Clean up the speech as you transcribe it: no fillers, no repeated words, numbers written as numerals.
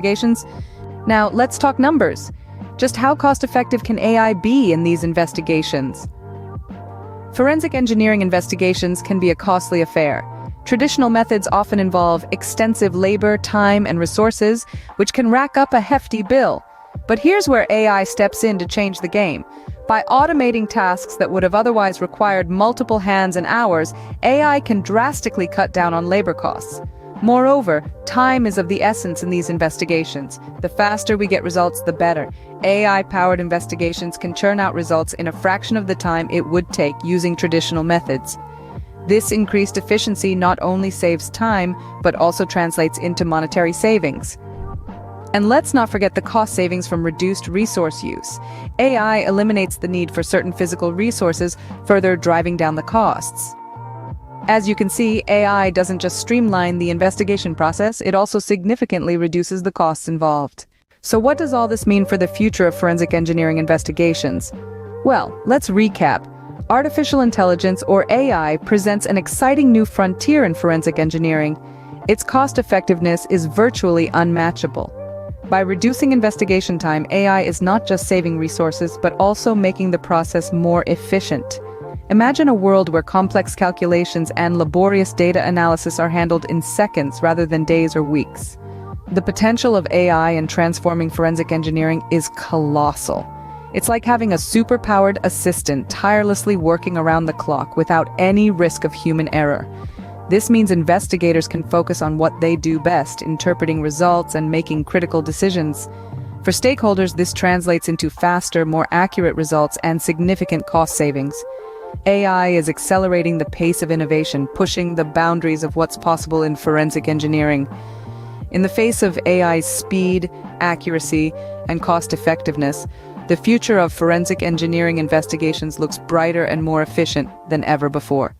investigations. Now, let's talk numbers. Just how cost-effective can AI be in these investigations? Forensic engineering investigations can be a costly affair. Traditional methods often involve extensive labor, time, and resources, which can rack up a hefty bill. But here's where AI steps in to change the game. By automating tasks that would have otherwise required multiple hands and hours, AI can drastically cut down on labor costs. Moreover, time is of the essence in these investigations. The faster we get results, the better. AI-powered investigations can churn out results in a fraction of the time it would take using traditional methods. This increased efficiency not only saves time, but also translates into monetary savings. And let's not forget the cost savings from reduced resource use. AI eliminates the need for certain physical resources, further driving down the costs. As you can see, AI doesn't just streamline the investigation process, it also significantly reduces the costs involved. So what does all this mean for the future of forensic engineering investigations? Well, let's recap. Artificial intelligence, or AI, presents an exciting new frontier in forensic engineering. Its cost-effectiveness is virtually unmatchable. By reducing investigation time, AI is not just saving resources, but also making the process more efficient. Imagine a world where complex calculations and laborious data analysis are handled in seconds rather than days or weeks. The potential of AI in transforming forensic engineering is colossal. It's like having a super-powered assistant tirelessly working around the clock without any risk of human error. This means investigators can focus on what they do best, interpreting results and making critical decisions. For stakeholders, this translates into faster, more accurate results and significant cost savings. AI is accelerating the pace of innovation, pushing the boundaries of what's possible in forensic engineering. In the face of AI's speed, accuracy, and cost-effectiveness, the future of forensic engineering investigations looks brighter and more efficient than ever before.